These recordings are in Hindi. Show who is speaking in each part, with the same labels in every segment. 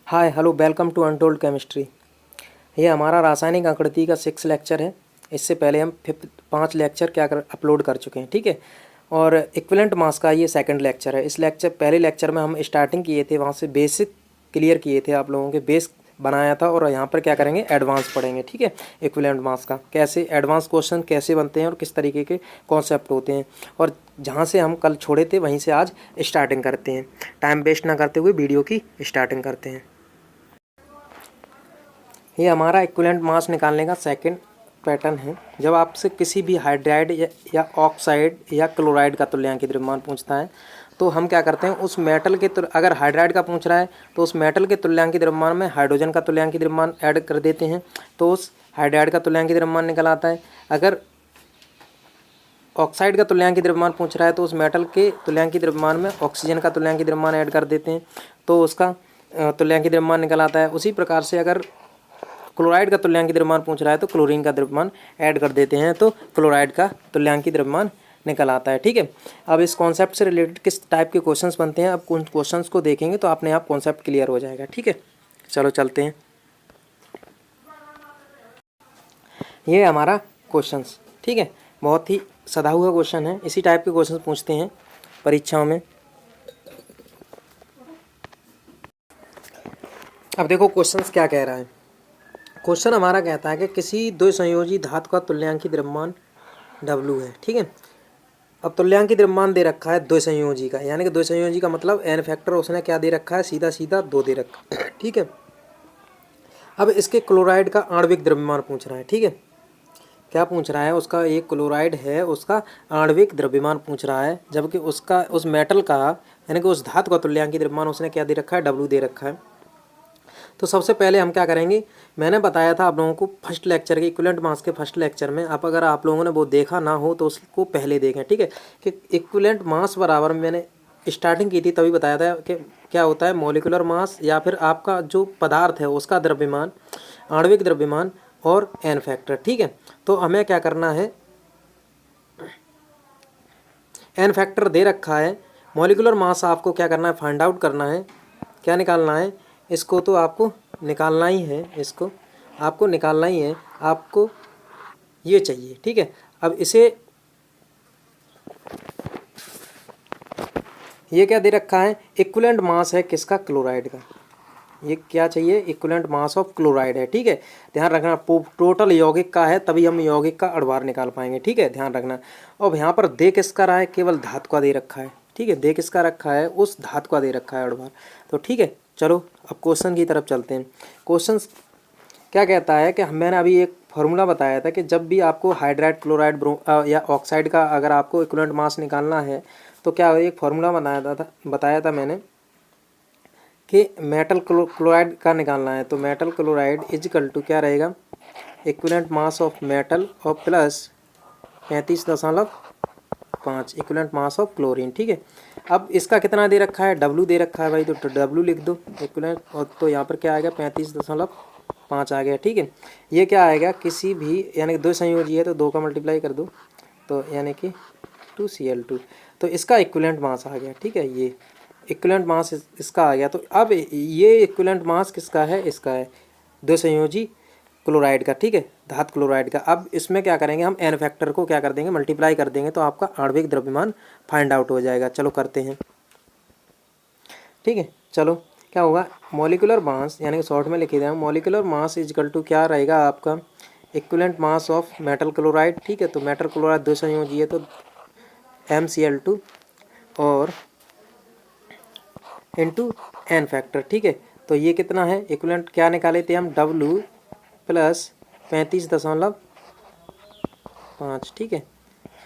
Speaker 1: Hi hello welcome to untold chemistry. ये हमारा रासायनिक आकृति का 6 लेक्चर है। इससे पहले हम 5 लेक्चर अपलोड कर चुके हैं, ठीक है। और इक्विवेलेंट मास का ये सेकंड लेक्चर है। पहले लेक्चर में हम स्टार्टिंग किए थे, वहाँ से बेसिक क्लियर किए थे, आप लोगों के बेस बनाया था। और यहाँ पर क्या करेंगे, एडवांस पढ़ेंगे, ठीक है। इक्विवेलेंट मास का कैसे एडवांस क्वेश्चन कैसे बनते हैं और किस तरीके के कॉन्सेप्ट होते हैं, और जहाँ से हम कल छोड़े थे वहीं से आज स्टार्टिंग करते हैं। टाइम वेस्ट ना करते हुए वीडियो की स्टार्टिंग करते हैं। ये हमारा इक्विवेलेंट मास निकालने का सेकंड पैटर्न है। जब आपसे किसी भी हाइड्राइड या ऑक्साइड या क्लोराइड का तुल्यांकीय द्रव्यमान पूछता है, तो हम क्या करते हैं, उस मेटल के अगर हाइड्राइड का पूछ रहा है तो उस मेटल के तुल्यांकीय द्रव्यमान में हाइड्रोजन का तुल्यांकीय द्रव्यमान ऐड कर देते हैं, तो उस हाइड्राइड का तुल्यांकीय द्रव्यमान निकल आता है। अगर ऑक्साइड का तुल्यांकीय द्रव्यमान पूछ रहा है तो उस मेटल के तुल्यांकीय द्रव्यमान में ऑक्सीजन का तुल्यांकीय द्रव्यमान ऐड कर देते हैं, तो उसका तुल्यांकीय द्रव्यमान निकल आता है। उसी प्रकार से अगर क्लोराइड का तुल्यांकीय द्रव्यमान पूछ रहा है तो क्लोरीन का द्रव्यमान ऐड कर देते हैं, तो क्लोराइड का तुल्यांकीय द्रव्यमान निकल आता है, ठीक है। अब इस कॉन्सेप्ट से रिलेटेड किस टाइप के क्वेश्चंस बनते हैं, अब उन क्वेश्चंस को देखेंगे तो अपने आप कॉन्सेप्ट क्लियर हो जाएगा, ठीक है। चलो चलते हैं। ये हमारा क्वेश्चंस, ठीक है, बहुत ही सधा हुआ क्वेश्चन है। इसी टाइप के क्वेश्चन पूछते हैं परीक्षाओं में। अब देखो क्वेश्चंस क्या कह रहा है। क्वेश्चन हमारा कहता है कि किसी दो संयोजी धातु का तुल्यांकीय द्रव्यमान W है, ठीक है। अब तुल्यांकीय द्रव्यमान दे रखा है दो संयोजी का, यानी कि दो संयोजी का मतलब n फैक्टर उसने क्या दे रखा है, सीधा सीधा 2 दे रखा है, ठीक है। अब इसके क्लोराइड का आणविक द्रव्यमान पूछ रहा है, ठीक है। क्या पूछ रहा है, उसका एक क्लोराइड है, उसका आणविक द्रव्यमान पूछ रहा है, जबकि उसका उस मेटल का यानी कि उस धातु का तुल्यांकीय द्रव्यमान उसने क्या दे रखा है, W दे रखा है। तो सबसे पहले हम क्या करेंगे, मैंने बताया था आप लोगों को फर्स्ट लेक्चर के इक्विवेलेंट मास के फर्स्ट लेक्चर में। अब अगर आप लोगों ने वो देखा ना हो तो उसको पहले देखें, ठीक है, कि इक्विवेलेंट मास बराबर मैंने स्टार्टिंग की थी तभी बताया था कि क्या होता है, मॉलिक्यूलर मास या फिर आपका जो पदार्थ है उसका द्रव्यमान, आणविक द्रव्यमान और एन फैक्टर, ठीक है। तो हमें क्या करना है, एन फैक्टर दे रखा है, मॉलिक्यूलर मास आपको क्या करना है, फाइंड आउट करना है, क्या निकालना है, इसको तो आपको निकालना ही है, इसको आपको निकालना ही है, आपको ये चाहिए, ठीक है। अब इसे ये क्या दे रखा है, इक्विवेलेंट मास है किसका, क्लोराइड का। ये क्या चाहिए, इक्विवेलेंट मास ऑफ क्लोराइड है, ठीक है। ध्यान रखना टोटल यौगिक का है, तभी हम यौगिक का अणुभार निकाल पाएंगे, ठीक है, ध्यान रखना। अब यहाँ पर दे किसका रहा है, केवल धातु का दे रखा है, ठीक है, दे किसका रखा है, उस धातु का दे रखा है अणुभार, तो ठीक है। चलो अब क्वेश्चन की तरफ चलते हैं। क्वेश्चन क्या कहता है कि मैंने अभी एक फार्मूला बताया था कि जब भी आपको हाइड्राइड क्लोराइड या ऑक्साइड का अगर आपको इक्विवेलेंट मास निकालना है तो क्या एक फार्मूला बताया था मैंने कि मेटल क्लोराइड का निकालना है। तो मेटल क्लोराइड इजिकल टू क्या रहेगा, इक्विवेलेंट मास ऑफ मेटल और plus 35.5 equivalent mass of chlorine, ठीक है। अब इसका कितना दे रखा है, W दे रखा है भाई, तो W लिख दो इक्विवेलेंट, और तो यहाँ पर क्या आएगा 35.5 आ गया, ठीक है। ये क्या आएगा, किसी भी यानी कि दो संयोजी है तो 2 का मल्टीप्लाई कर दो, तो यानी कि 2Cl2, तो इसका इक्विवेलेंट मास आ गया, ठीक है। ये इक्विवेलेंट मास इसका आ गया। तो अब ये इक्विवेलेंट मास किसका है, इसका है दो संयोजी क्लोराइड का, ठीक है, धातु क्लोराइड का। अब इसमें क्या करेंगे, हम एन फैक्टर को क्या कर देंगे, मल्टीप्लाई कर देंगे, तो आपका आणविक द्रव्यमान फाइंड आउट हो जाएगा। चलो करते हैं, ठीक है। चलो क्या होगा, मॉलिक्यूलर मास यानी कि शॉर्ट में लिखे जाए, मॉलिक्यूलर मास इजकल टू क्या रहेगा आपका, equivalent mass of metal chloride, ठीक है। तो मेटल क्लोराइड दो संयोजी है तो MCl2 और इनटू एन फैक्टर, ठीक है। तो ये कितना है, इक्विवेलेंट क्या निकाले थे हम, W प्लस 35.5, ठीक है।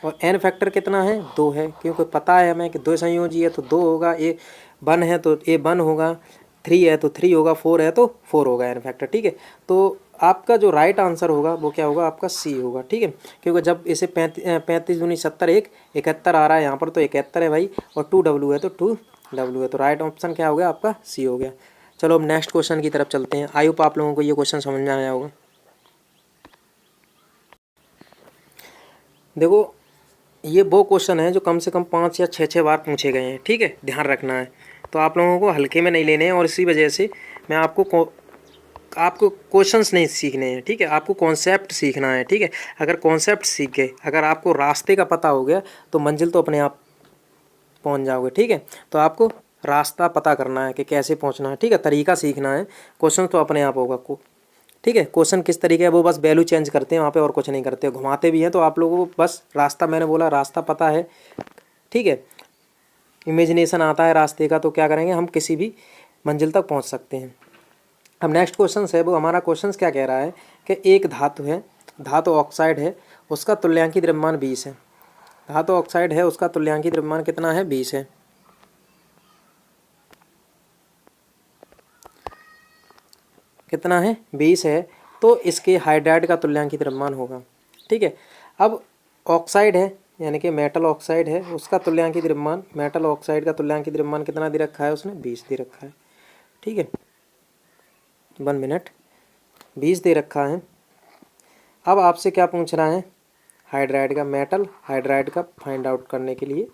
Speaker 1: और एन फैक्टर कितना है, 2 है, क्योंकि पता है हमें कि दो संयोजी है तो 2 होगा, ए 1 है तो ए 1 होगा, 3 है तो 3 होगा, 4 है तो 4 होगा एन फैक्टर, ठीक है। तो आपका जो राइट आंसर होगा वो क्या होगा, आपका C होगा, ठीक है। क्योंकि जब इसे 35 दूनी 70 71 आ रहा है यहाँ पर, तो 71 है भाई, और 2W है तो 2W है, तो राइट ऑप्शन क्या हो गया, आपका C हो गया। चलो अब नेक्स्ट क्वेश्चन की तरफ चलते हैं। आई होप आप लोगों को ये क्वेश्चन समझ में आया होगा। देखो ये वो क्वेश्चन है जो कम से कम 5 या 6 बार पूछे गए हैं, ठीक है, ध्यान रखना है। तो आप लोगों को हल्के में नहीं लेने हैं, और इसी वजह से मैं आपको क्वेश्चंस नहीं सीखने हैं, ठीक है, आपको कॉन्सेप्ट सीखना है, ठीक है। अगर कॉन्सेप्ट सीख गए, अगर आपको रास्ते का पता हो गया तो मंजिल तो अपने आप पहुंच जाओगे, ठीक है। तो आपको रास्ता पता करना है कि कैसे पहुंचना है, ठीक है, तरीका सीखना है, क्वेश्चन तो अपने आप होगा को, ठीक है। क्वेश्चन किस तरीके है, वो बस वैल्यू चेंज करते हैं वहाँ पे और कुछ नहीं करते, घुमाते भी हैं। तो आप लोगों को बस रास्ता, मैंने बोला रास्ता पता है, ठीक है, इमेजिनेशन आता है रास्ते का, तो क्या करेंगे हम, किसी भी मंजिल तक पहुँच सकते हैं। अब नेक्स्ट क्वेश्चन है, वो हमारा क्वेश्चन क्या कह रहा है कि एक धातु है, धातु ऑक्साइड है, उसका तुल्यांकी द्रव्यमान 20 है। धातु ऑक्साइड है, उसका तुल्यांकी द्रव्यमान कितना है, 20 है। कितना है, 20 है। तो इसके हाइड्राइड का तुल्यांकी द्रव्यमान होगा, ठीक है। अब ऑक्साइड है, यानी कि मेटल ऑक्साइड है, उसका तुल्यांकी द्रव्यमान, मेटल ऑक्साइड का तुल्यांकी द्रव्यमान कितना दे रखा है उसने, 20 दे रखा है, ठीक है। 1 मिनट, 20 दे रखा है। अब आपसे क्या पूछ रहा है, हाइड्राइड का, मेटल हाइड्राइड का फाइंड आउट करने के लिए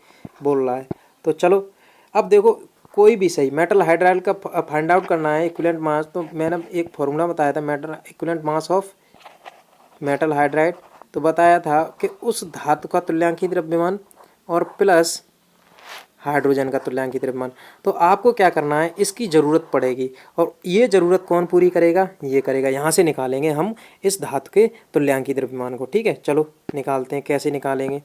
Speaker 1: बोल रहा है। तो चलो अब देखो, कोई भी सही मेटल हाइड्राइड का फाइंड आउट करना है इक्विवेलेंट मास, तो मैंने एक फॉर्मूला बताया था, metal equivalent mass of metal hydride, तो बताया था कि उस धातु का तुल्यांकी द्रव्यमान और प्लस हाइड्रोजन का तुल्यांकी द्रव्यमान। तो आपको क्या करना है, इसकी ज़रूरत पड़ेगी, और ये ज़रूरत कौन पूरी करेगा, ये करेगा। यहाँ से निकालेंगे हम इस धातु के तुल्यांकी द्रव्यमान को, ठीक है। चलो निकालते हैं, कैसे निकालेंगे,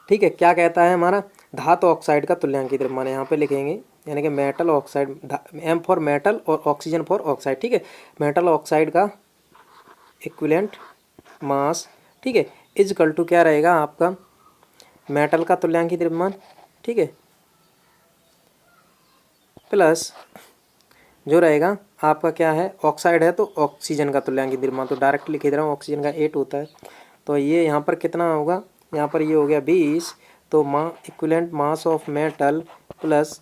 Speaker 1: ठीक है। क्या कहता है हमारा, धातु ऑक्साइड का तुल्यांकी द्रव्यमान यहाँ पे लिखेंगे, यानी कि metal oxide, M for metal और ऑक्सीजन फॉर ऑक्साइड, ठीक है। मेटल ऑक्साइड का इक्विवेलेंट मास, ठीक है, इजकल टू क्या रहेगा आपका, मेटल का तुल्यांकी द्रव्यमान, ठीक है, प्लस जो रहेगा आपका क्या है, ऑक्साइड है तो ऑक्सीजन का तुल्यांकी द्रव्यमान, तो डायरेक्ट लिख दे रहा हूँ, ऑक्सीजन का 8 होता है। तो ये यहाँ पर कितना होगा, यहाँ पर ये हो गया 20, तो equivalent mass of metal plus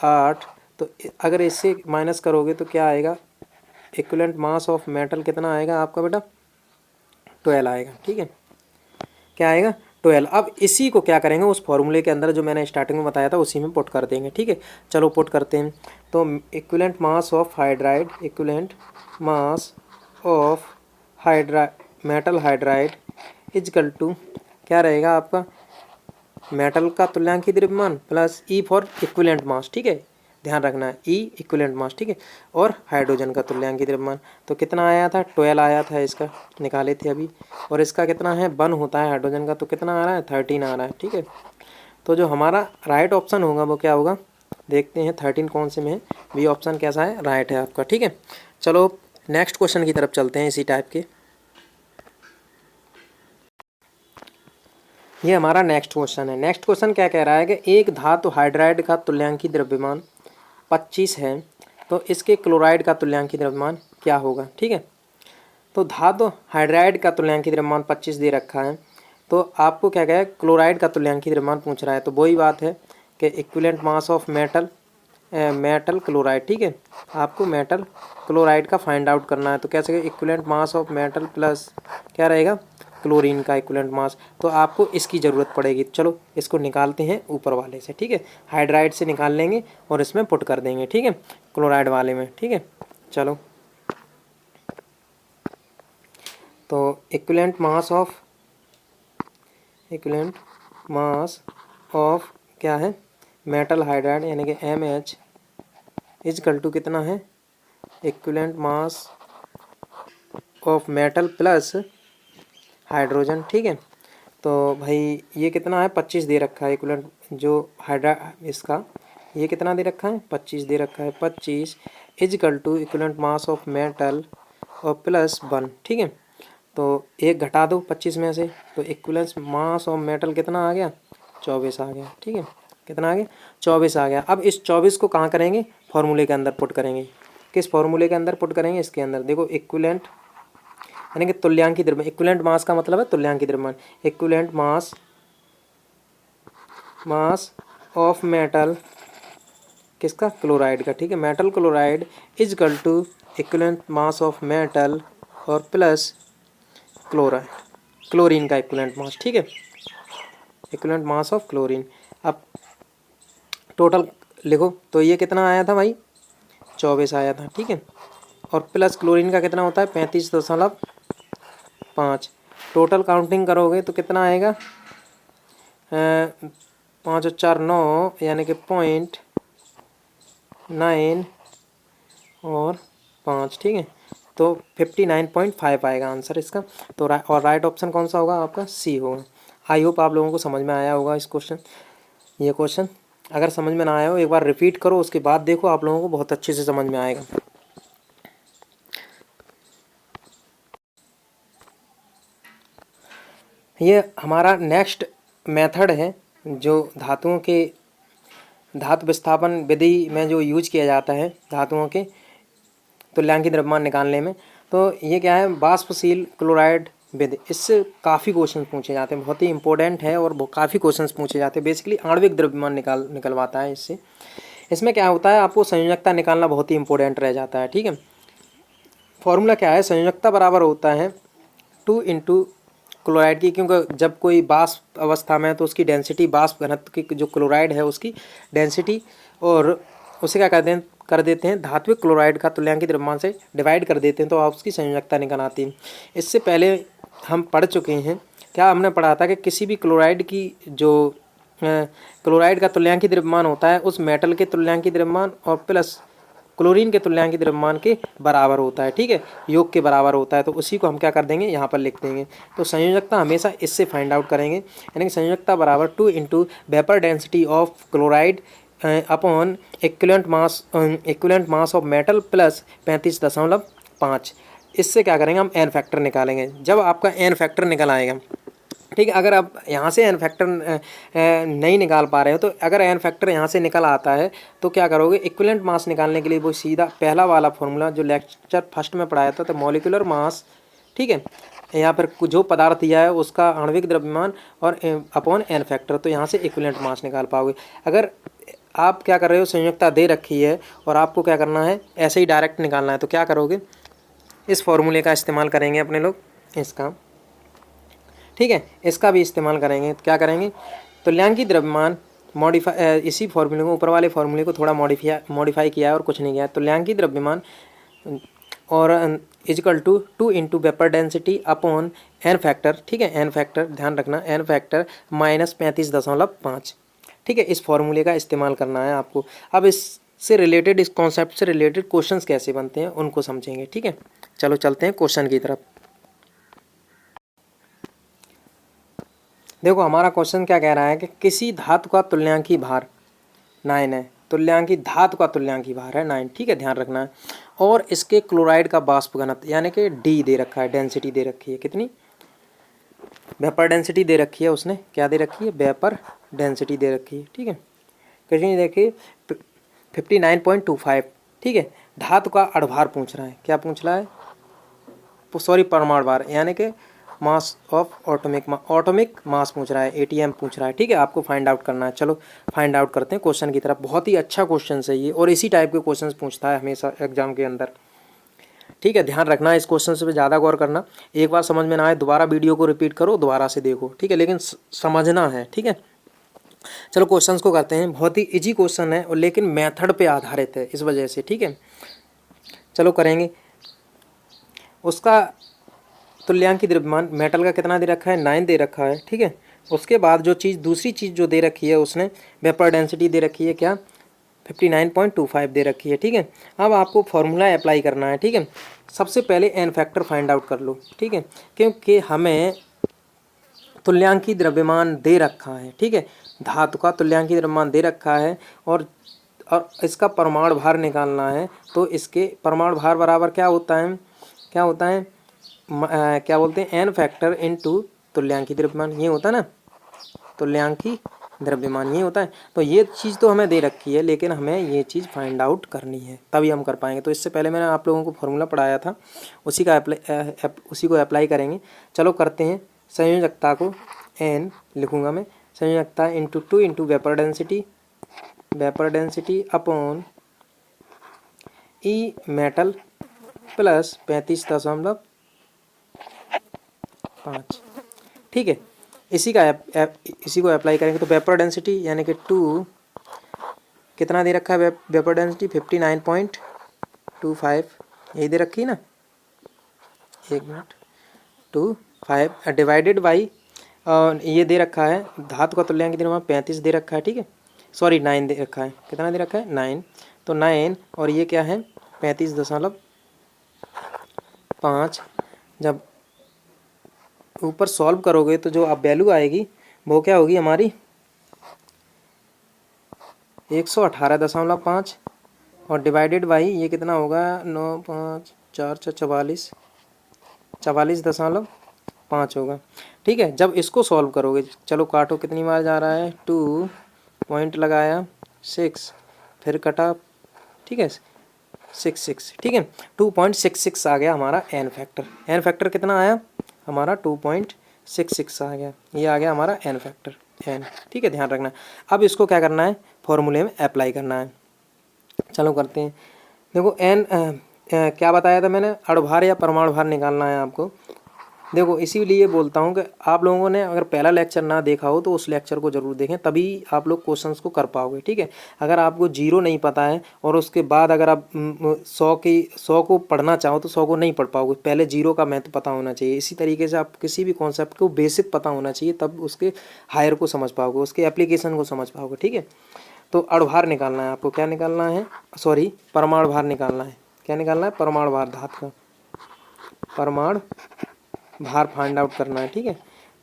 Speaker 1: 8, तो अगर इससे माइनस करोगे तो क्या आएगा, इक्विवेलेंट मास ऑफ मेटल कितना आएगा आपका बेटा, 12 आएगा, ठीक है। क्या आएगा, 12। अब इसी को क्या करेंगे, उस फॉर्मूले के अंदर जो मैंने स्टार्टिंग में बताया था उसी में पुट कर देंगे, ठीक है। चलो पुट करते हैं। तो equivalent mass of hydride, equivalent mass of metal hydride is equal to क्या रहेगा आपका, मेटल का तुल्यांकी द्रव्यमान plus E for equivalent mass, ठीक है, ध्यान रखना है, ई इक्विवेलेंट मास, ठीक है, और हाइड्रोजन का तुल्यांकी द्रव्यमान। तो कितना आया था, 12 आया था, इसका निकाले थे अभी, और इसका कितना है, 1 होता है हाइड्रोजन का, तो कितना आ रहा है, 13 आ रहा है, ठीक है। तो जो हमारा राइट ऑप्शन होगा वो क्या होगा, देखते हैं 13 कौन से में है, बी ऑप्शन कैसा है, राइट है आपका, ठीक है। चलो नेक्स्ट क्वेश्चन की तरफ चलते हैं इसी टाइप के। ये हमारा नेक्स्ट क्वेश्चन है। नेक्स्ट क्वेश्चन क्या कह रहा है कि एक धातु हाइड्राइड का तुल्यांकी द्रव्यमान 25 है, तो इसके क्लोराइड का तुल्यांकी द्रव्यमान क्या होगा, ठीक है। तो धातु हाइड्राइड का तुल्यांकी द्रव्यमान 25 दे रखा है, तो आपको क्या कहे, क्लोराइड का तुल्यांकी द्रव्यमान पूछ रहा है। तो वही बात है कि equivalent mass of metal chloride, ठीक है, आपको मेटल क्लोराइड का फाइंड आउट करना है। तो कैसे, equivalent mass of metal plus क्या रहेगा, क्लोरीन का इक्विवेलेंट मास। तो आपको इसकी ज़रूरत पड़ेगी। चलो इसको निकालते हैं ऊपर वाले से, ठीक है, हाइड्राइड से निकाल लेंगे और इसमें पुट कर देंगे, ठीक है, क्लोराइड वाले में, ठीक है। चलो तो इक्विवेलेंट मास ऑफ क्या है, मेटल हाइड्राइड, यानी कि MH इजकल टू कितना है, equivalent mass of metal plus hydrogen, ठीक है। तो भाई ये कितना है, 25 दे रखा है इक्विवेलेंट, जो इसका ये कितना दे रखा है, 25 दे रखा है, 25 is equal to equivalent mass of metal और प्लस 1, ठीक है। तो एक घटा दो 25 में से, तो इक्विवेलेंट मास ऑफ मेटल कितना आ गया, 24 आ गया, ठीक है। कितना आ गया, 24 आ गया। अब इस 24 को कहाँ करेंगे, फॉर्मूले के अंदर पुट करेंगे। किस फॉर्मूले के अंदर पुट करेंगे, इसके अंदर देखो, इक्विवेलेंट यानी कि तुल्यांकी द्रव्यमान, इक्विवेलेंट मास का मतलब है तुल्यांकी द्रव्यमान, इक्विवेलेंट मास ऑफ मेटल किसका, क्लोराइड का, ठीक है, metal chloride is equal to equivalent mass of metal और प्लस क्लोरीन का इक्विवेलेंट मास, ठीक है, इक्विवेलेंट मास ऑफ क्लोरीन। अब टोटल लिखो, तो ये कितना आया था भाई, 24 आया था, ठीक है। और प्लस क्लोरीन का कितना होता है 35.5। टोटल काउंटिंग करोगे तो कितना आएगा 5 और 4 9, यानी कि 0.9 और 5, ठीक है। तो 59.5 आएगा आंसर इसका। तो और राइट ऑप्शन कौन सा होगा आपका, सी होगा। आई होप आप लोगों को समझ में आया होगा ये क्वेश्चन। अगर समझ में ना आया हो एक बार रिपीट करो, उसके बाद देखो, आप लोगों को बहुत अच्छे से समझ में आएगा। ये हमारा नेक्स्ट मेथड है जो धातुओं के धातु विस्थापन विधि में जो यूज किया जाता है धातुओं के तुल्यांकी द्रव्यमान निकालने में। तो ये क्या है, वाष्पशील क्लोराइड विधि। इससे काफ़ी क्वेश्चन पूछे जाते हैं, बहुत ही इंपॉर्टेंट है और काफ़ी क्वेश्चन पूछे जाते हैं। बेसिकली आणविक द्रव्यमान निकलवाता है इससे। इसमें क्या होता है, आपको संयोजकता निकालना बहुत ही इंपॉर्टेंट रह जाता है, ठीक है। फॉर्मूला क्या है, संयोजकता बराबर होता है 2 इंटू क्लोराइड की, क्योंकि जब कोई वाष्प अवस्था में है तो उसकी डेंसिटी, वाष्प घनत्व की जो क्लोराइड है उसकी डेंसिटी, और उसे क्या कर देते हैं धात्विक क्लोराइड का तुल्यांकी द्रव्यमान से डिवाइड कर देते हैं, तो आप उसकी संयोजकता निकल आती है। इससे पहले हम पढ़ चुके हैं, क्या हमने पढ़ा था कि किसी भी क्लोराइड की जो क्लोराइड का तुल्यांकी द्रव्यमान होता है उस मेटल के तुल्यांकी द्रव्यमान और प्लस क्लोरीन के तुल्यांकी द्रव्यमान के बराबर होता है, ठीक है, योग के बराबर होता है। तो उसी को हम क्या कर देंगे, यहाँ पर लिख देंगे। तो संयोजकता हमेशा इससे फाइंड आउट करेंगे, यानी कि संयोजकता बराबर 2 into vapour density of chloride upon equivalent mass of metal plus 35.5। इससे क्या करेंगे, हम एन फैक्टर निकालेंगे। जब आपका एन फैक्टर निकल आएगा, ठीक है, अगर आप यहाँ से एन फैक्टर नहीं निकाल पा रहे हो, तो अगर एन फैक्टर यहाँ से निकल आता है तो क्या करोगे, इक्विवेलेंट मास निकालने के लिए वो सीधा पहला वाला फॉर्मूला जो लेक्चर फर्स्ट में पढ़ाया था, तो मॉलिक्यूलर मास, ठीक है, यहाँ पर जो पदार्थ दिया है उसका आणविक द्रव्यमान और अपॉन एन फैक्टर, तो यहाँ से इक्विवेलेंट मास निकाल पाओगे। अगर आप क्या कर रहे हो, संयोजकता दे रखी है और आपको क्या करना है, ऐसे ही डायरेक्ट निकालना है, तो क्या करोगे, इस फॉर्मूले का इस्तेमाल करेंगे अपने लोग, इसका, ठीक है, इसका भी इस्तेमाल करेंगे। तो क्या करेंगे, तुल्यांकी द्रव्यमान मॉडिफाई, इसी फॉर्मूले को, ऊपर वाले फॉर्मूले को थोड़ा मॉडिफाई किया है और कुछ नहीं किया है। तुल्यांकी द्रव्यमान और is equal to 2 into vapour density upon N factor, ठीक है, एन फैक्टर ध्यान रखना, एन फैक्टर माइनस 35.5, ठीक है। इस फॉर्मूले का इस्तेमाल करना है आपको। अब इससे रिलेटेड, इस कॉन्सेप्ट से रिलेटेड क्वेश्चंस कैसे बनते हैं उनको समझेंगे, ठीक है। चलो चलते हैं क्वेश्चन की तरफ। देखो हमारा क्वेश्चन क्या कह रहा है कि किसी धातु का तुल्यांकी भार 9 है, तुल्यांकी धातु का तुल्यांकी भार है 9, ठीक है, ध्यान रखना है। और इसके क्लोराइड का वाष्प घनत्व यानी कि डी दे रखा है, डेंसिटी दे रखी है, कितनी, वेपर डेंसिटी दे रखी है, उसने क्या दे रखी है, वेपर डेंसिटी दे रखी है, ठीक है, कितनी देखिए 59.25, ठीक है। धातु का अणुभार पूछ रहा है, क्या पूछ रहा है, सॉरी परमाणु भार, यानी कि मास ऑफ ऑटोमिक मास पूछ रहा है, एटीएम पूछ रहा है, ठीक है, आपको फाइंड आउट करना है। चलो फाइंड आउट करते हैं क्वेश्चन की तरफ। बहुत ही अच्छा क्वेश्चन है ये, और इसी टाइप के क्वेश्चंस पूछता है हमेशा एग्जाम के अंदर, ठीक है, ध्यान रखना है, इस क्वेश्चन से ज़्यादा गौर करना। एक बार समझ में ना आए दोबारा वीडियो को रिपीट करो, दोबारा से देखो, ठीक है, लेकिन समझना है, ठीक है। चलो क्वेश्चंस को करते हैं। बहुत ही इजी क्वेश्चन है और लेकिन मेथड पे आधारित है, इस वजह से, ठीक है। चलो करेंगे। उसका तुल्यांकी द्रव्यमान मेटल का कितना दे रखा है, 9 दे रखा है, ठीक है। उसके बाद जो चीज़, दूसरी चीज़ जो दे रखी है उसने, वेपर डेंसिटी दे रखी है क्या, 59.25 दे रखी है, ठीक है। अब आपको फॉर्मूला अप्लाई करना है, ठीक है। सबसे पहले एन फैक्टर फाइंड आउट कर लो, ठीक है, क्योंकि हमें तुल्यांकी द्रव्यमान दे रखा है, ठीक है, धातु का तुल्यांकी द्रव्यमान दे रखा है और इसका परमाणु भार निकालना है। तो इसके परमाणु भार बराबर क्या होता है, क्या बोलते हैं, एन फैक्टर इनटू तुल्यांकी द्रव्यमान, ये होता है ना, तुल्यांकी द्रव्यमान ये होता है। तो ये चीज़ तो हमें दे रखी है, लेकिन हमें ये चीज़ फाइंड आउट करनी है, तभी हम कर पाएंगे। तो इससे पहले मैंने आप लोगों को फॉर्मूला पढ़ाया था, उसी को अप्लाई करेंगे। चलो करते हैं। संयोजकता को एन लिखूंगा मैं, संयोजकता into 2 into vapour density upon E metal plus 35.5, ठीक है। इसी को अप्लाई करेंगे। तो वेपर डेंसिटी यानी कि 2 कितना दे रखा है, वेपर डेंसिटी 59.25, 25 यही दे रखी ना, 1 मिनट, 25 डिवाइडेड बाई ये दे रखा है धातु का तुल्यांक द्रव्यमान 35 दे रखा है, ठीक है, सॉरी 9 दे रखा है, कितना दे रखा है 9, तो 9 और ये क्या है 35.5। जब ऊपर सॉल्व करोगे तो जो अब वैल्यू आएगी वो क्या होगी हमारी 118.5 और डिवाइडेड बाई ये कितना होगा 9 5 4 4 44, 44.5 होगा, ठीक है। जब इसको सॉल्व करोगे, चलो काटो, कितनी बार जा रहा है 2 पॉइंट लगाया 6 फिर कटा, ठीक है 66, ठीक है 2.66 आ गया हमारा एन फैक्टर। एन फैक्टर कितना आया हमारा 2.66 आ गया, ये आ गया हमारा एन फैक्टर एन, ठीक है, ध्यान रखना। अब इसको क्या करना है फॉर्मूले में अप्लाई करना है, चलो करते हैं। देखो एन क्या बताया था मैंने, अणुभार या परमाणु भार निकालना है आपको। देखो इसीलिए बोलता हूँ कि आप लोगों ने अगर पहला लेक्चर ना देखा हो तो उस लेक्चर को ज़रूर देखें, तभी आप लोग क्वेश्चंस को कर पाओगे, ठीक है। अगर आपको 0 नहीं पता है और उसके बाद अगर आप 100 को पढ़ना चाहो तो 100 को नहीं पढ़ पाओगे, पहले 0 का महत्व पता होना चाहिए। इसी तरीके से आप किसी भी कॉन्सेप्ट को बेसिक पता होना चाहिए, तब उसके हायर को समझ पाओगे, उसके एप्लीकेशन को समझ पाओगे, ठीक है। तो अणुभार निकालना है आपको, क्या निकालना है, सॉरी परमाणु भार निकालना है। क्या निकालना है, परमाणु भार, धातु का परमाणु भार फाइंड आउट करना है, ठीक है।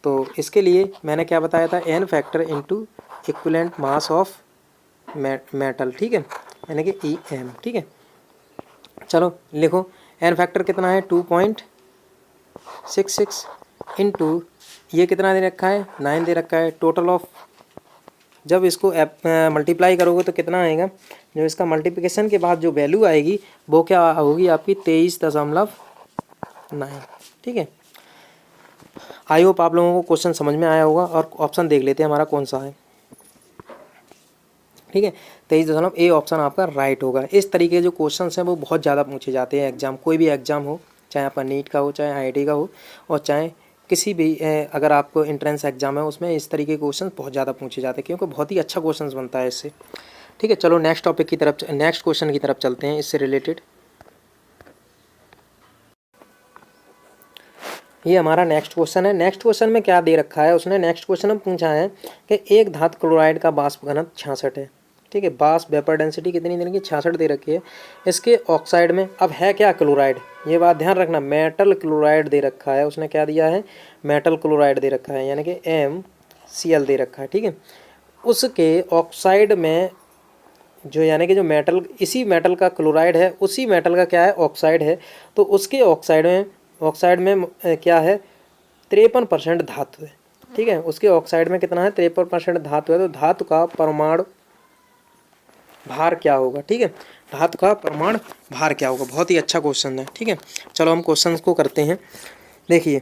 Speaker 1: तो इसके लिए मैंने क्या बताया था, N factor into equivalent mass of metal, ठीक है, यानी कि ई एम, ठीक है। चलो लिखो, एन फैक्टर कितना है 2.66 इनटू ये कितना दे रखा है 9 दे रखा है, टोटल ऑफ जब इसको मल्टीप्लाई करोगे तो कितना आएगा, जो इसका मल्टीप्लिकेशन के बाद जो वैल्यू आएगी वो क्या होगी आपकी 23.9, ठीक है। आई होप आप लोगों को क्वेश्चन समझ में आया होगा। और ऑप्शन देख लेते हैं हमारा कौन सा है, ठीक है 23 ए ऑप्शन आपका राइट होगा। इस तरीके के जो क्वेश्चन हैं वो बहुत ज़्यादा पूछे जाते हैं एग्जाम, कोई भी एग्जाम हो, चाहे आपका नीट का हो, चाहे आईआईटी का हो, और चाहे किसी भी अगर आपको एंट्रेंस एग्जाम है उसमें इस तरीके के क्वेश्चन बहुत ज़्यादा पूछे जाते हैं, क्योंकि बहुत ही अच्छा क्वेश्चन बनता है इससे, ठीक है। चलो नेक्स्ट टॉपिक की तरफ, नेक्स्ट क्वेश्चन की तरफ चलते हैं इससे रिलेटेड। ये हमारा नेक्स्ट क्वेश्चन है। नेक्स्ट क्वेश्चन में क्या दे रखा है, उसने नेक्स्ट क्वेश्चन में पूछा है कि एक धातु क्लोराइड का वाष्प घनत्व 66 है, ठीक है। वाष्प वेपर डेंसिटी कितनी देने की 66 दे रखी है। इसके ऑक्साइड में अब है क्या क्लोराइड, ये बात ध्यान रखना, मेटल क्लोराइड दे रखा है, उसने क्या दिया है मेटल क्लोराइड दे रखा है, यानी कि MCl दे रखा है, ठीक है। उसके ऑक्साइड में जो यानी कि जो मेटल, इसी मेटल का क्लोराइड है, उसी मेटल का क्या है ऑक्साइड है, तो उसके ऑक्साइड में क्या है 53% धातु है, ठीक है। उसके ऑक्साइड में कितना है 53% धातु है, तो धातु का परमाणु भार क्या होगा, ठीक है, धातु का परमाणु भार क्या होगा। बहुत ही अच्छा क्वेश्चन है, ठीक है। चलो हम क्वेश्चंस को करते हैं। देखिए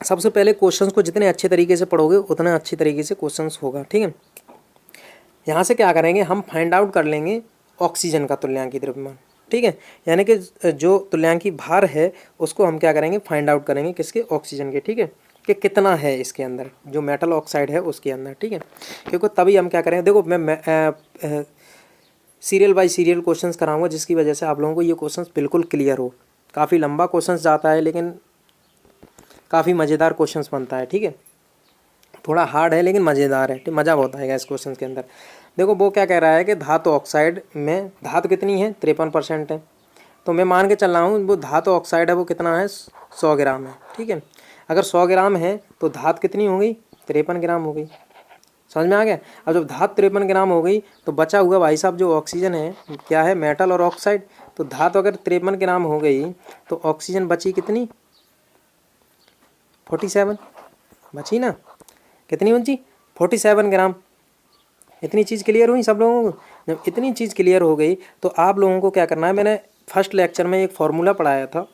Speaker 1: सबसे पहले क्वेश्चंस को जितने अच्छे तरीके से पढ़ोगे उतने अच्छे तरीके से क्वेश्चंस होगा, ठीक है। यहाँ से क्या करेंगे, हम फाइंड आउट कर लेंगे ऑक्सीजन का तुल्यांकी द्रव्यमान, ठीक है, यानी कि जो तुल्यांकी भार है उसको हम क्या करेंगे फाइंड आउट करेंगे, किसके ऑक्सीजन के, ठीक है, कि कितना है इसके अंदर जो मेटल ऑक्साइड है उसके अंदर, ठीक है। क्योंकि तभी हम क्या करेंगे, देखो मैं सीरियल बाय सीरियल क्वेश्चंस कराऊंगा, जिसकी वजह से आप लोगों को ये क्वेश्चंस बिल्कुल क्लियर हो। काफ़ी लंबा क्वेश्चंस जाता है लेकिन काफ़ी मज़ेदार क्वेश्चंस बनता है, ठीक है। थोड़ा हार्ड है लेकिन मज़ेदार है, मज़ा बहुत आएगा इस क्वेश्चन के अंदर। देखो वो क्या कह रहा है कि धातु ऑक्साइड में धातु कितनी है 53% है, तो मैं मान के चल रहा हूँ वो धातु ऑक्साइड है वो कितना है 100 ग्राम है, ठीक है। अगर 100 ग्राम है तो धातु कितनी हो गई 53 ग्राम हो गई, समझ में आ गया। अब जब धातु 53 ग्राम हो गई तो बचा हुआ भाई साहब जो ऑक्सीजन है क्या है मेटल और ऑक्साइड, तो धातु अगर 53 ग्राम हो गई तो ऑक्सीजन बची कितनी 47 बची ना, कितनी बची 47 ग्राम। इतनी चीज़ क्लियर हुई सब लोगों को। जब इतनी चीज़ क्लियर हो गई तो आप लोगों को क्या करना है, मैंने फर्स्ट लेक्चर में एक फार्मूला पढ़ाया था,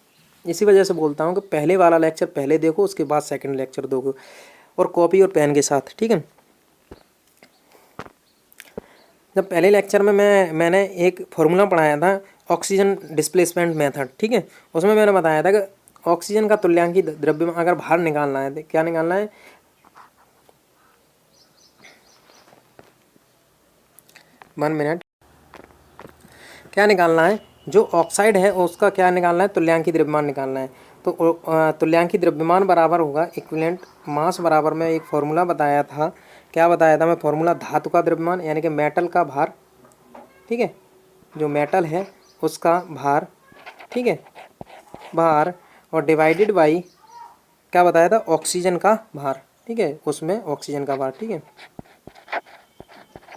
Speaker 1: इसी वजह से बोलता हूँ कि पहले वाला लेक्चर पहले देखो, उसके बाद सेकंड लेक्चर दोगे, और कॉपी और पेन के साथ, ठीक है। जब पहले लेक्चर में मैंने एक फार्मूला पढ़ाया था ऑक्सीजन डिस्प्लेसमेंट मेथड, ठीक है, उसमें मैंने बताया था कि ऑक्सीजन का तुल्यांकी द्रव्यमान अगर भार निकालना है तो क्या निकालना है, 1 मिनट, क्या निकालना है जो ऑक्साइड है उसका क्या निकालना है, तुल्यांकी द्रव्यमान निकालना है। तो तुल्यांकी द्रव्यमान बराबर होगा इक्विवेलेंट मास बराबर में एक फॉर्मूला बताया था। क्या बताया था मैं फॉर्मूला, धातु का द्रव्यमान यानी कि मेटल का भार, ठीक है, जो मेटल है उसका भार, ठीक है, भार, और डिवाइडेड बाई क्या बताया था, ऑक्सीजन का भार, ठीक है, उसमें ऑक्सीजन का भार, ठीक है,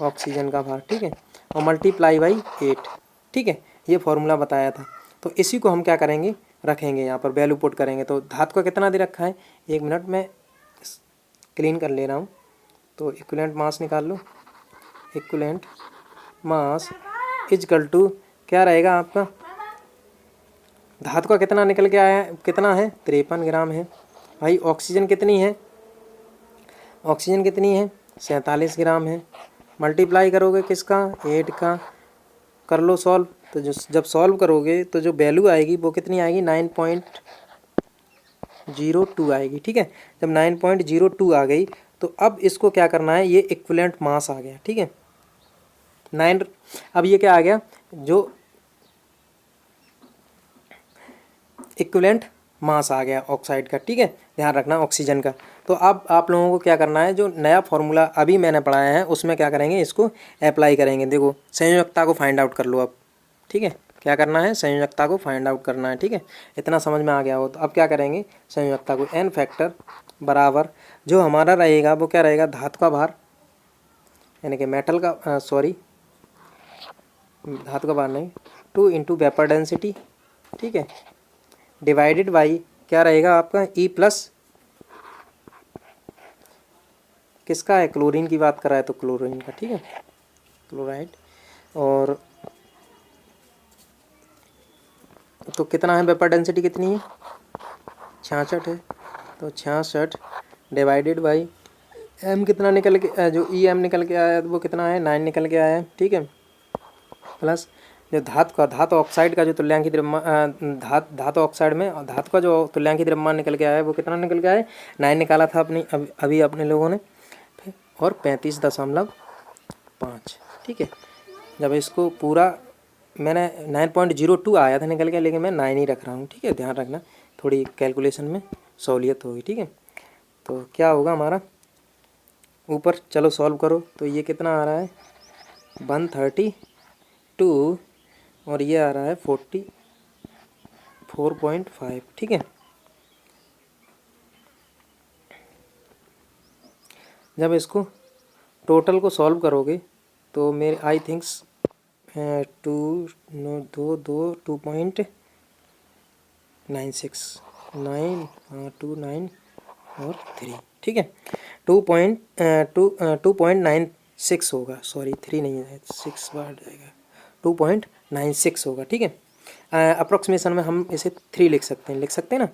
Speaker 1: ऑक्सीजन का भार, ठीक है, और मल्टीप्लाई बाई 8, ठीक है, ये फॉर्मूला बताया था। तो इसी को हम क्या करेंगे, रखेंगे यहाँ पर, वैल्यू पुट करेंगे। तो धातु का कितना दे रखा है, 1 मिनट में क्लीन कर ले रहा हूँ। तो इक्विवेलेंट मास निकाल लो, इक्विवेलेंट मास इजकल टू क्या रहेगा आपका, धातु का कितना निकल के आया है, कितना है, 53 ग्राम है भाई। ऑक्सीजन कितनी है, ऑक्सीजन कितनी है, 47 ग्राम है। मल्टीप्लाई करोगे किसका, 8 का, कर लो सॉल्व। तो जब सॉल्व करोगे तो जो वैल्यू आएगी वो कितनी आएगी, 9.02 आएगी, ठीक है। जब 9.02 आ गई तो अब इसको क्या करना है, ये इक्विवेलेंट मास आ गया, ठीक है, 9। अब ये क्या आ गया, जो इक्विवेलेंट मास आ गया ऑक्साइड का, ठीक है, ध्यान रखना ऑक्सीजन का। तो अब आप लोगों को क्या करना है, जो नया फॉर्मूला अभी मैंने पढ़ाया है उसमें क्या करेंगे, इसको अप्लाई करेंगे। देखो संयोजकता को फाइंड आउट कर लो अब, ठीक है, क्या करना है, संयोजकता को फाइंड आउट करना है, ठीक है, इतना समझ में आ गया हो। तो अब क्या करेंगे, संयोजकता को एन फैक्टर बराबर जो हमारा रहेगा वो क्या रहेगा, धातु का भार यानी कि मेटल का धातु का भार नहीं, 2 इंटू वेपर डेंसिटी, ठीक है, डिवाइडेड बाई क्या रहेगा आपका, ई प्लस किसका है, क्लोरीन की बात कर रहा है तो क्लोरीन का, ठीक है, क्लोराइड। और तो कितना है, वेपर डेंसिटी कितनी है, 66 है। तो 66 डिवाइडेड बाई एम कितना निकल के, जो ई एम निकल के आया वो कितना है, 9 निकल के आया है, ठीक है, प्लस जो धातु ऑक्साइड का जो तुल्यांकी द्रव्यमान, धातु ऑक्साइड में धातु का जो तुल्यांकी द्रव्यमान निकल के आया है वो कितना निकल के आया है, 9 निकाला था अभी अपने लोगों ने, और 35.5, ठीक है। जब इसको पूरा मैंने 9.02 आया था निकल के, लेकिन मैं 9 ही रख रहा हूँ, ठीक है, ध्यान रखना, थोड़ी कैलकुलेशन में सहूलियत होगी, ठीक है। तो क्या होगा हमारा, ऊपर चलो सॉल्व करो, तो ये कितना आ रहा है, 132, और ये आ रहा है 44.5, ठीक है। जब इसको टोटल को सॉल्व करोगे तो मेरे आई थिंक्स 2.96 9 और 3, ठीक है, 2.96 होगा, सॉरी 3 नहीं है, 6 बार जाएगा, 2.96 होगा, ठीक है। अप्रोक्सीमेशन में हम इसे 3 लिख सकते हैं ना,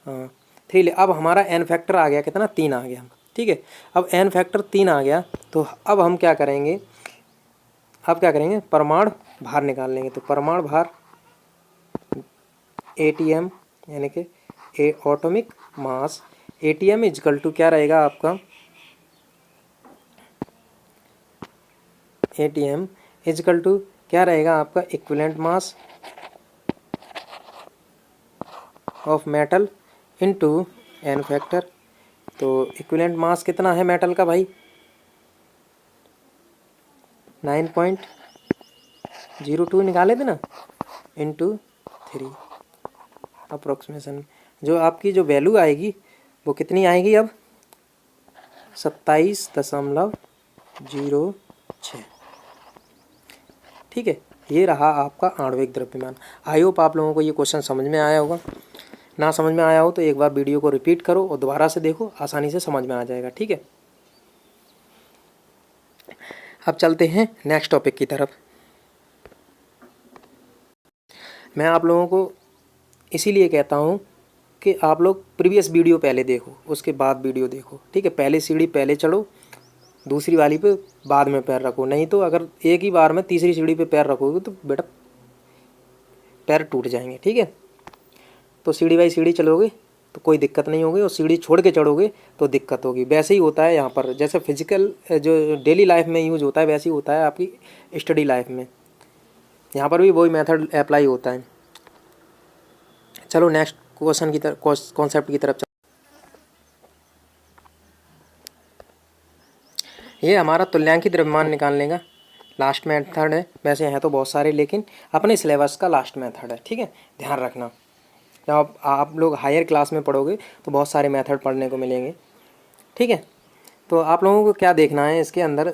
Speaker 1: हाँ 3। अब हमारा एन फैक्टर आ गया कितना, 3 आ गया, ठीक है। अब एन फैक्टर 3 आ गया तो अब हम क्या करेंगे, परमाणु भार निकाल लेंगे। तो परमाणु भार एटीएम यानी कि atomic mass, ATM is equal to क्या रहेगा आपका, एटीएम इजकल टू क्या रहेगा आपका, equivalent mass of metal into N factor. तो इक्विवेलेंट मास कितना है मेटल का भाई, 9.02 निकाले थे ना, इंटू 3 अप्रोक्सीमेशन। जो आपकी जो वैल्यू आएगी वो कितनी आएगी अब, 27.06, ठीक है। ये रहा आपका आणविक द्रव्यमान। आई होप आप लोगों को ये क्वेश्चन समझ में आया होगा। ना समझ में आया हो तो एक बार वीडियो को रिपीट करो और दोबारा से देखो, आसानी से समझ में आ जाएगा, ठीक है। अब चलते हैं नेक्स्ट टॉपिक की तरफ। मैं आप लोगों को इसीलिए कहता हूँ कि आप लोग प्रीवियस वीडियो पहले देखो, उसके बाद वीडियो देखो, ठीक है। पहले सीढ़ी पहले चढ़ो, दूसरी वाली पे बाद में पैर रखो, नहीं तो अगर एक ही बार में तीसरी सीढ़ी पे पैर रखोगे तो बेटा पैर टूट जाएंगे, ठीक है। तो सीढ़ी बाई सीढ़ी चलोगे तो कोई दिक्कत नहीं होगी, और सीढ़ी छोड़ के चढ़ोगे तो दिक्कत होगी। वैसे ही होता है यहाँ पर, जैसे फिजिकल जो डेली लाइफ में यूज होता है वैसे ही होता है आपकी स्टडी लाइफ में। यहाँ पर भी वही मेथड अप्लाई होता है। चलो नेक्स्ट क्वेश्चन की तरफ, कॉन्सेप्ट की तरफ। ये हमारा तुल्यांकी द्रव्यमान निकालने का लास्ट मेथड है। वैसे हैं तो बहुत सारे, लेकिन अपने सिलेबस का लास्ट मेथड है, ठीक है, ध्यान रखना। जब आप लोग हायर क्लास में पढ़ोगे तो बहुत सारे मेथड पढ़ने को मिलेंगे, ठीक है। तो आप लोगों को क्या देखना है इसके अंदर,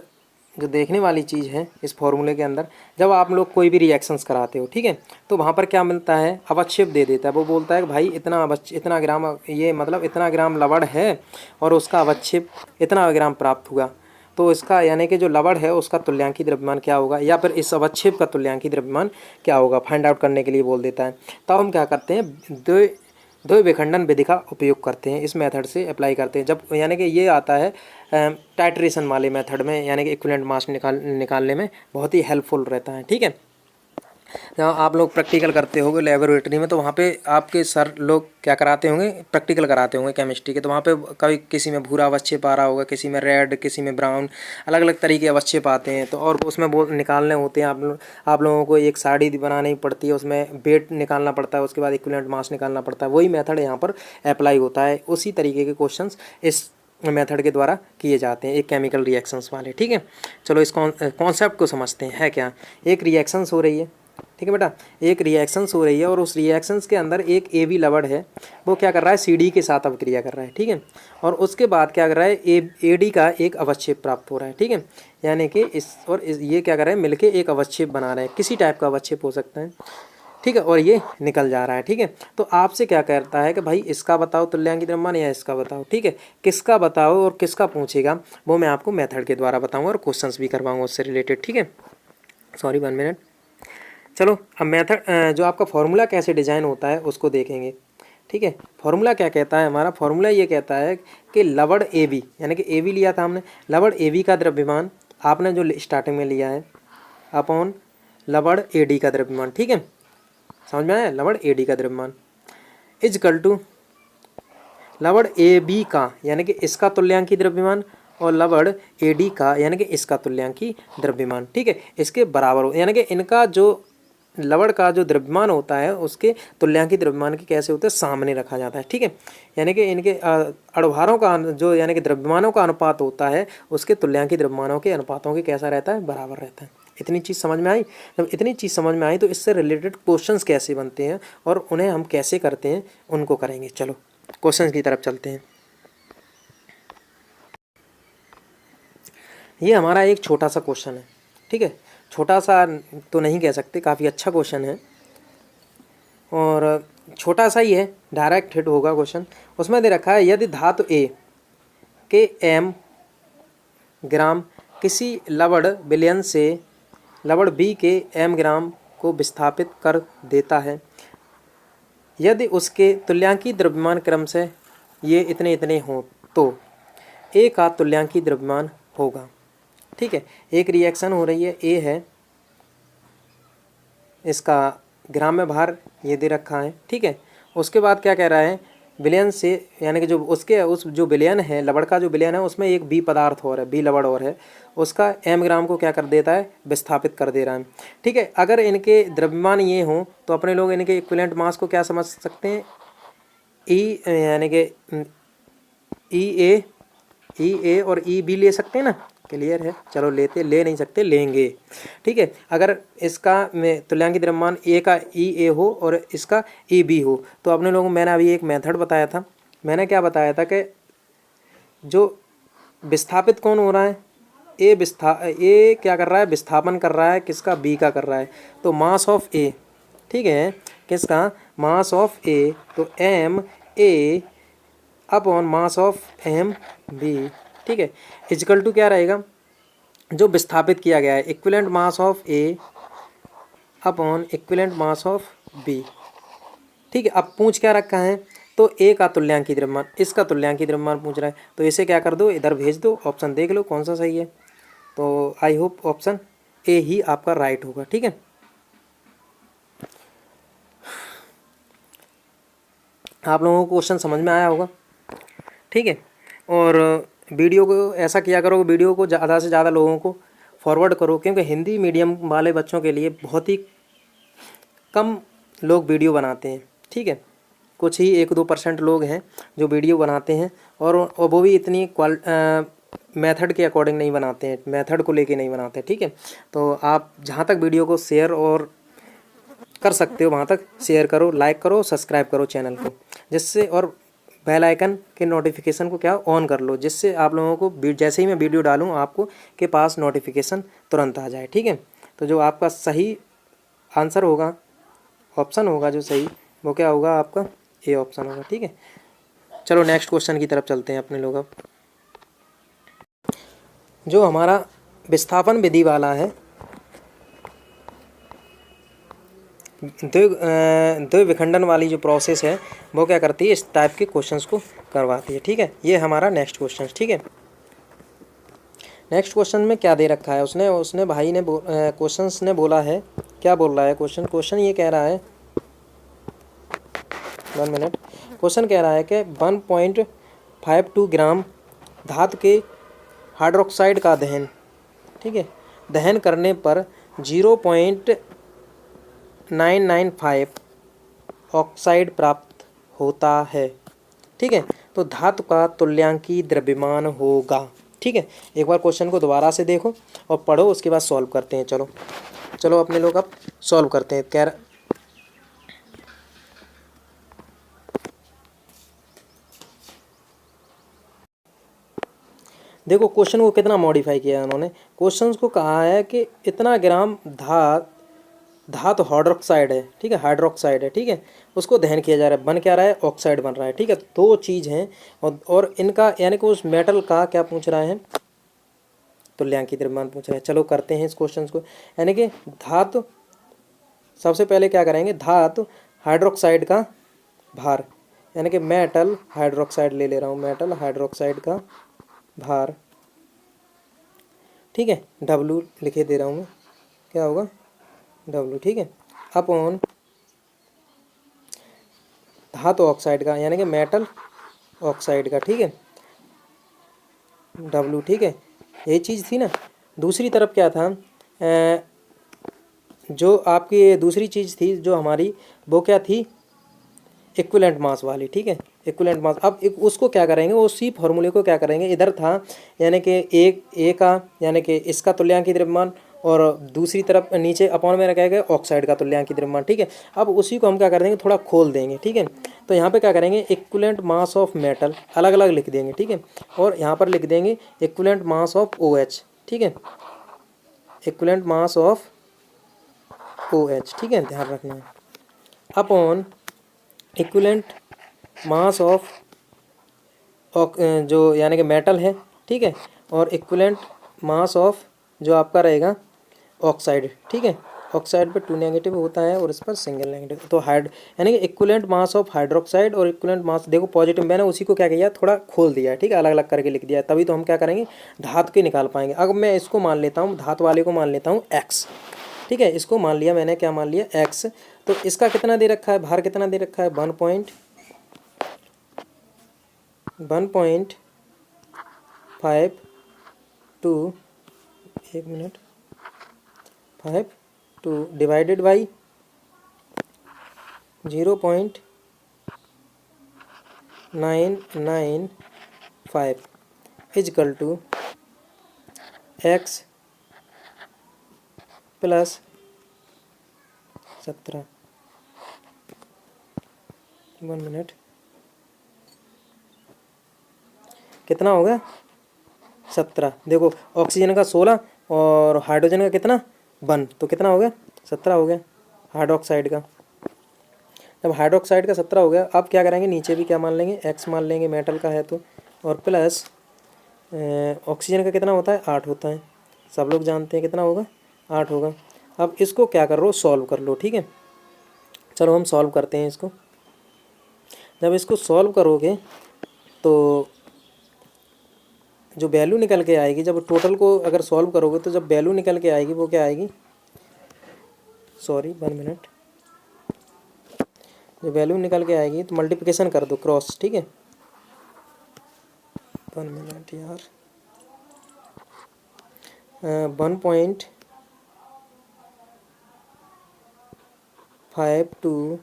Speaker 1: जो देखने वाली चीज़ है इस फॉर्मूले के अंदर, जब आप लोग कोई भी रिएक्शंस कराते हो, ठीक है, तो वहाँ पर क्या मिलता है, अवक्षेप दे देता है। वो बोलता है कि भाई इतना ग्राम, ये मतलब इतना ग्राम लवण है और उसका अवक्षेप इतना ग्राम प्राप्त हुआ। तो इसका यानी कि जो लवण है उसका तुल्यांकी द्रव्यमान क्या होगा, या फिर इस अवक्षेप का तुल्यांकी द्रव्यमान क्या होगा, फाइंड आउट करने के लिए बोल देता है। तब हम क्या करते हैं, द्वि विखंडन विधि का उपयोग करते हैं, इस मेथड से अप्लाई करते हैं। जब यानी कि ये आता है टाइट्रेशन वाले मेथड में, यानी कि इक्विवेलेंट मास निकालने में बहुत ही हेल्पफुल रहता है, ठीक है। जहाँ आप लोग प्रैक्टिकल करते होंगे लेबोरेटरी में, तो वहाँ पे आपके सर लोग क्या कराते होंगे, प्रैक्टिकल कराते होंगे केमिस्ट्री के। तो वहाँ पे कभी किसी में भूरा अवक्षेप आ रहा होगा, किसी में रेड, किसी में ब्राउन, अलग अलग तरीके के अवक्षेप आते हैं। तो और उसमें वो निकालने होते हैं। आप लोगों को एक साड़ी बनानी पड़ती है, उसमें वेट निकालना पड़ता है, उसके बाद इक्विवेलेंट मास निकालना पड़ता है। वही मेथड यहाँ पर अप्लाई होता है। उसी तरीके के क्वेश्चन इस मेथड के द्वारा किए जाते हैं, एक केमिकल रिएक्शंस वाले, ठीक है। चलो इस कॉन्सेप्ट को समझते हैं। है क्या, एक रिएक्शंस हो रही है, ठीक है बेटा, एक रिएक्शंस हो रही है और उस रिएक्शंस के अंदर एक एबी लवण है, वो क्या कर रहा है, सीडी के साथ अभिक्रिया कर रहा है, ठीक है। और उसके बाद क्या कर रहा है, एडी का एक अवक्षेप प्राप्त हो रहा है, ठीक है। यानी कि ये क्या कर रहे हैं, मिलके एक अवक्षेप बना रहे हैं, किसी टाइप का अवक्षेप हो सकता है, ठीक है। और ये निकल जा रहा है, ठीक है। तो आपसे क्या कहता है कि भाई इसका बताओ तुल्यांकी द्रव्यमान या इसका बताओ, ठीक है। किसका बताओ और किसका पूछेगा वो मैं आपको मेथड के द्वारा बताऊंगा और क्वेश्चंस भी करवाऊंगा उससे रिलेटेड, ठीक है। Sorry 1 minute. चलो अब मेथड, जो आपका फॉर्मूला कैसे डिजाइन होता है उसको देखेंगे, ठीक है। फॉर्मूला क्या कहता है, हमारा फॉर्मूला ये कहता है कि लवण ए बी, यानी कि ए बी लिया था हमने, लवण ए बी का द्रव्यमान आपने जो स्टार्टिंग में लिया है अपॉन लवण ए डी का द्रव्यमान, ठीक है। समझ में आया, लवण ए डी का द्रव्यमान इजकल टू लवण ए बी का, यानी कि इसका तुल्यांकी द्रव्यमान, और लवण ए डी का यानी कि इसका तुल्यांकी द्रव्यमान, ठीक है, इसके बराबर हो। यानी कि इनका जो लवण का जो द्रव्यमान होता है उसके तुल्यांकी द्रव्यमान के कैसे होते हैं, सामने रखा जाता है, ठीक है। यानी कि इनके अणुभारों का जो यानी कि द्रव्यमानों का अनुपात होता है उसके तुल्यांकी द्रव्यमानों के अनुपातों के कैसा रहता है, बराबर रहता है। इतनी चीज़ समझ में आई। जब इतनी चीज़ समझ में आई तो इससे रिलेटेड क्वेश्चंस कैसे बनते हैं और उन्हें हम कैसे करते हैं उनको करेंगे। चलो क्वेश्चंस की तरफ चलते हैं। ये हमारा एक छोटा सा क्वेश्चन है, ठीक है। छोटा सा तो नहीं कह सकते, काफ़ी अच्छा क्वेश्चन है और छोटा सा ही है, डायरेक्ट हिट होगा क्वेश्चन। उसमें दे रखा है यदि धातु ए के m ग्राम किसी लवण विलयन से लवण बी के m ग्राम को विस्थापित कर देता है, यदि उसके तुल्यांकी द्रव्यमान क्रम से ये इतने इतने हों तो ए का तुल्यांकी द्रव्यमान होगा, ठीक है। एक रिएक्शन हो रही है, ए है, इसका ग्राम में भार ये दे रखा है, ठीक है। उसके बाद क्या कह रहा है, विलयन से यानी कि जो उसके उस जो विलयन है, लवण का जो विलयन है उसमें एक बी पदार्थ और है, बी लवण और है, उसका m ग्राम को क्या कर देता है, विस्थापित कर दे रहा है, ठीक है। अगर इनके द्रव्यमान ये हों तो अपने लोग इनके इक्विवेलेंट मास को क्या समझ सकते हैं, ई यानी कि ई ए और ई बी ले सकते हैं ना, क्लियर है। चलो ले नहीं सकते, लेंगे, ठीक है। अगर इसका में तुल्यांकी द्रव्यमान ए का ई ए हो और इसका ई बी हो तो अपने लोगों, मैंने अभी एक मेथड बताया था, मैंने क्या बताया था कि जो विस्थापित कौन हो रहा है, ए क्या कर रहा है, विस्थापन कर रहा है, किसका, बी का कर रहा है, तो मास ऑफ ए, ठीक है, किसका, मास ऑफ ए, तो M A upon mass of M B, ठीक है, इजकल टू क्या रहेगा, जो विस्थापित किया गया है, equivalent mass of A upon equivalent mass of B, ठीक है। अब पूछ क्या रखा है, तो ए का तुल्यांकी द्रव्यमान, इसका तुल्यांकी द्रव्यमान पूछ रहा है, तो इसे क्या कर दो, इधर भेज दो, ऑप्शन देख लो कौन सा सही है। तो आई होप ऑप्शन ए ही आपका राइट होगा, ठीक है। आप लोगों को क्वेश्चन समझ में आया होगा, ठीक है। और वीडियो को ऐसा किया करो, वीडियो को ज़्यादा से ज़्यादा लोगों को फॉरवर्ड करो, क्योंकि हिंदी मीडियम वाले बच्चों के लिए बहुत ही कम लोग वीडियो बनाते हैं, ठीक है। कुछ ही 1-2% लोग हैं जो वीडियो बनाते हैं, और वो भी इतनी मेथड के अकॉर्डिंग नहीं बनाते हैं, मेथड को लेके नहीं बनाते, ठीक है। तो आप जहाँ तक वीडियो को शेयर और कर सकते हो वहाँ तक शेयर करो, लाइक करो, सब्सक्राइब करो चैनल को, जिससे, और बेल आइकन के नोटिफिकेशन को क्या ऑन कर लो, जिससे आप लोगों को जैसे ही मैं वीडियो डालूँ आपको के पास नोटिफिकेशन तुरंत आ जाए, ठीक है। तो जो आपका सही आंसर होगा, ऑप्शन होगा जो सही, वो क्या होगा आपका, ए ऑप्शन होगा, ठीक है। चलो नेक्स्ट क्वेश्चन की तरफ चलते हैं अपने लोग। अब जो हमारा विस्थापन विधि वाला है, द्वि विखंडन वाली जो प्रोसेस है वो क्या करती है, इस टाइप के क्वेश्चंस को करवाती है, ठीक है। ये हमारा नेक्स्ट क्वेश्चन, ठीक है। नेक्स्ट क्वेश्चन में क्या दे रखा है, उसने भाई ने क्वेश्चंस ने बोला है, क्या बोल रहा है क्वेश्चन ये कह रहा है, 1 मिनट। क्वेश्चन कह रहा है कि 1.52 ग्राम धातु के हाइड्रोक्साइड का दहन, ठीक है, दहन करने पर 0.995 ऑक्साइड प्राप्त होता है, ठीक है। तो धातु का तुल्यांकी द्रव्यमान होगा, ठीक है। एक बार क्वेश्चन को दोबारा से देखो और पढ़ो, उसके बाद सॉल्व करते हैं। चलो चलो अपने लोग अब सॉल्व करते हैं। देखो क्वेश्चन को कितना मॉडिफाई किया है उन्होंने। क्वेश्चन को कहा है कि इतना ग्राम धातु हाइड्रोक्साइड है, ठीक है, हाइड्रोक्साइड है, ठीक है, उसको दहन किया जा रहा है, बन क्या रहा है, ऑक्साइड बन रहा है, ठीक है। दो चीज़ हैं, और इनका यानी कि उस मेटल का क्या पूछ रहा है, तुल्यांकी द्रव्यमान पूछ रहा है। चलो करते हैं इस क्वेश्चन को। यानी कि धातु, सबसे पहले क्या करेंगे, धातु हाइड्रोक्साइड का भार, यानी कि मेटल हाइड्रोक्साइड ले रहा हूँ, मेटल हाइड्रोक्साइड का भार, ठीक है, W लिखे दे रहा हूँ मैं, क्या होगा W, ठीक है, अपॉन धातु ऑक्साइड का, यानी कि मेटल ऑक्साइड का, ठीक है, W, ठीक है। यही चीज़ थी ना। दूसरी तरफ क्या था, जो आपकी दूसरी चीज़ थी जो हमारी, वो क्या थी, इक्विवेलेंट मास वाली, ठीक है, इक्विवेलेंट मास। अब उसको क्या करेंगे, उसी फॉर्मूले को क्या करेंगे, इधर था यानी कि एक ए का, यानी कि इसका तुल्यांकी द्रव्यमान, और दूसरी तरफ नीचे अपॉन में रखा गया ऑक्साइड का तुल्यांकी द्रव्यमान, ठीक है। अब उसी को हम क्या कर देंगे, थोड़ा खोल देंगे, ठीक है। तो यहाँ पे क्या करेंगे, इक्विवेलेंट मास ऑफ मेटल अलग अलग लिख देंगे, ठीक है, और यहाँ पर लिख देंगे इक्विवेलेंट मास ऑफ OH, ठीक है, इक्विवेलेंट मास ऑफ OH, ठीक है, ध्यान रखना है, अपॉन इक्विवेलेंट मास ऑफ जो यानी कि मेटल है, ठीक है, और इक्विवेलेंट मास ऑफ जो आपका रहेगा ऑक्साइड, ठीक है। ऑक्साइड पे 2 नेगेटिव होता है और इस पर सिंगल नेगेटिव, तो यानी कि इक्विवेलेंट मास ऑफ हाइड्रोक्साइड और इक्विवेलेंट मास, देखो पॉजिटिव, मैंने उसी को क्या किया, थोड़ा खोल दिया है, ठीक है, अलग अलग करके लिख दिया है, तभी तो हम क्या करेंगे, धातु के निकाल पाएंगे। अब मैं इसको मान लेता हूँ, धातु वाले को मान लेता हूँ X, ठीक है, इसको मान लिया मैंने, क्या मान लिया, X। तो इसका कितना दे रखा है, भार कितना दे रखा है, 1.52, एक minute, 52 divided by 0.995 is equal to X plus 17, 1 minute, कितना होगा, 17। देखो ऑक्सीजन का 16 और हाइड्रोजन का कितना 1, तो कितना हो गया, 17 हो गया हाइड्रोक्साइड का। जब हाइड्रोक्साइड का 17 हो गया, अब क्या करेंगे, नीचे भी क्या मान लेंगे, X मान लेंगे, मेटल का है तो, और प्लस ऑक्सीजन का कितना होता है, 8 होता है, सब लोग जानते हैं कितना होगा, 8 होगा। अब इसको क्या कर लो, सॉल्व कर लो, ठीक है। चलो हम सॉल्व करते हैं इसको। जब इसको सॉल्व करोगे तो जो वैल्यू निकल के आएगी, जब टोटल को अगर सॉल्व करोगे तो जब वैल्यू निकल के आएगी वो क्या आएगी, सॉरी 1 मिनट, जो वैल्यू निकल के आएगी तो मल्टीप्लिकेशन कर दो क्रॉस, ठीक है, 1 मिनट यार, 1.52 5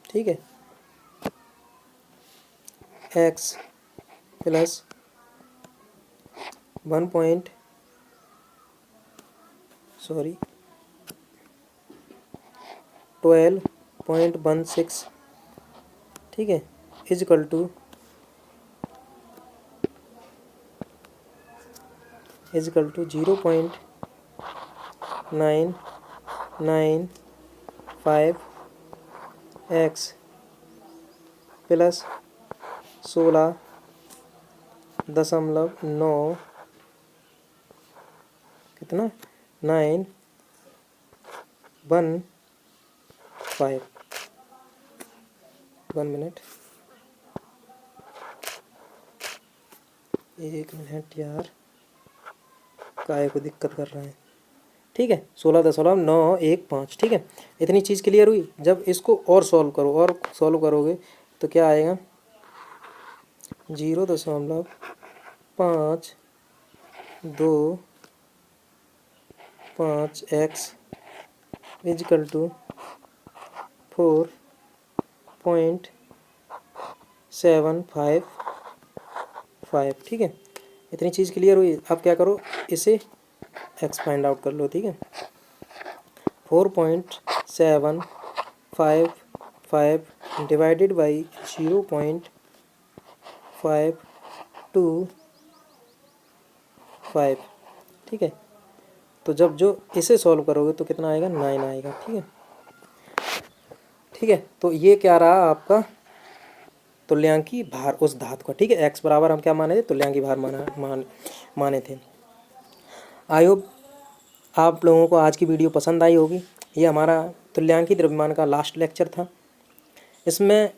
Speaker 1: ठीक है, x प्लस 12.16 ठीक है, इजकल टू 0.995x प्लस 16.9 कितना 915 1 मिनट, 1 मिनट यार, काय को दिक्कत कर रहा है। ठीक है, 16.915 ठीक है। इतनी चीज़ क्लियर हुई। जब इसको और सॉल्व करो, और सॉल्व करोगे तो क्या आएगा 0.525x इजकल टू 4.755 ठीक है। इतनी चीज़ क्लियर हुई। अब क्या करो, इसे एक्स फाइंड आउट कर लो। ठीक है, 4.755 डिवाइडेड बाई 0.525 ठीक है। तो जब जो इसे सॉल्व करोगे तो कितना आएगा 9 आएगा। ठीक है, ठीक है। तो ये क्या रहा आपका तुल्यांकी भार उस धातु का। ठीक है, एक्स बराबर हम क्या माने थे, तुल्यांकी भार माने थे। आई होप आप लोगों को आज की वीडियो पसंद आई होगी। ये हमारा तुल्यांकी द्रव्यमान का लास्ट लेक्चर था। इसमें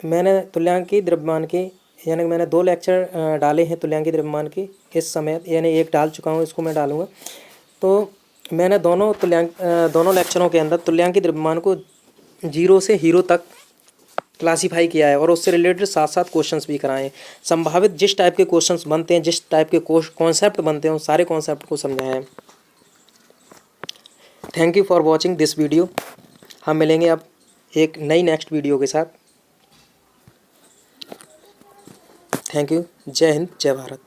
Speaker 1: मैंने तुल्यांकी द्रव्यमान के यानी मैंने 2 लेक्चर डाले हैं तुल्यांकी द्रव्यमान के इस समय, यानी एक डाल चुका हूँ, इसको मैं डालूँगा। तो मैंने दोनों लेक्चरों के अंदर तुल्यांकी द्रव्यमान को 0 से हीरो तक क्लासीफाई किया है और उससे रिलेटेड साथ साथ क्वेश्चंस भी कराए हैं। संभावित जिस टाइप के क्वेश्चंस बनते हैं, जिस टाइप के कॉन्सेप्ट बनते हैं, उन सारे कॉन्सेप्ट को समझाया है। Thank you for watching this video. हम मिलेंगे अब एक नई नेक्स्ट वीडियो के साथ। Thank you. जय हिंद, जय भारत।